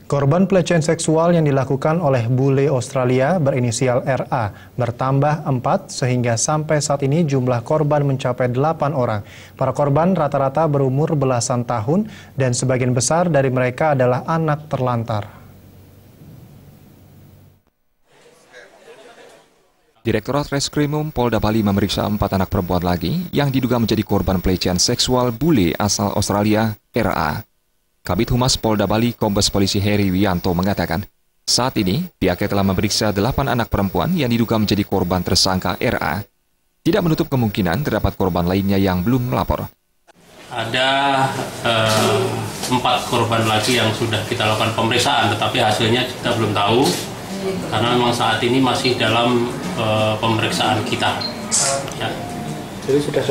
Korban pelecehan seksual yang dilakukan oleh bule Australia berinisial RA bertambah 4 sehingga sampai saat ini jumlah korban mencapai 8 orang. Para korban rata-rata berumur belasan tahun dan sebagian besar dari mereka adalah anak terlantar. Direktorat Reskrimum Polda Bali memeriksa 4 anak perempuan lagi yang diduga menjadi korban pelecehan seksual bule asal Australia, RA. Kabid Humas Polda Bali, Kombes Polisi Heri Wianto mengatakan, saat ini pihaknya telah memeriksa 8 anak perempuan yang diduga menjadi korban tersangka RA. Tidak menutup kemungkinan terdapat korban lainnya yang belum melapor. Ada 4 korban lagi yang sudah kita lakukan pemeriksaan, tetapi hasilnya kita belum tahu karena memang saat ini masih dalam pemeriksaan kita. Ya. Jadi sudah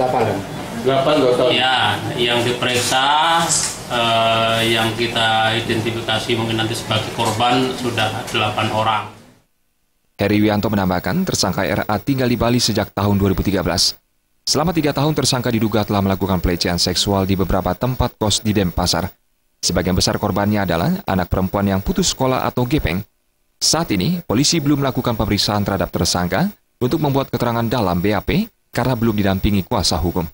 8 ya, yang diperiksa, yang kita identifikasi mungkin nanti sebagai korban sudah 8 orang. Heri Wianto menambahkan tersangka RA tinggal di Bali sejak tahun 2013. Selama 3 tahun tersangka diduga telah melakukan pelecehan seksual di beberapa tempat kos di Denpasar. Sebagian besar korbannya adalah anak perempuan yang putus sekolah atau gepeng. Saat ini, polisi belum melakukan pemeriksaan terhadap tersangka untuk membuat keterangan dalam BAP karena belum didampingi kuasa hukum.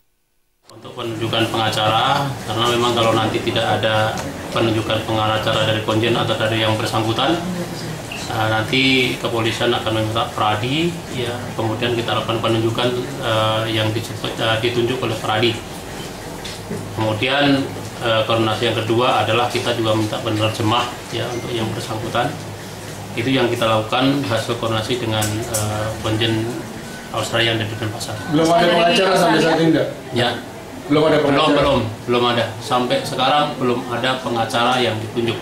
Untuk penunjukan pengacara, karena memang kalau nanti tidak ada penunjukan pengacara dari konjen atau dari yang bersangkutan, nanti kepolisian akan meminta pradi, ya, kemudian kita lakukan penunjukan yang ditunjuk oleh pradi. Kemudian koordinasi yang kedua adalah kita juga minta penerjemah, ya, untuk yang bersangkutan. Itu yang kita lakukan hasil koordinasi dengan konjen Australia yang ada di Denpasar. Belum ada pengacara sampai saat ini enggak? Ya. Belum ada. Sampai sekarang belum ada pengacara yang ditunjuk.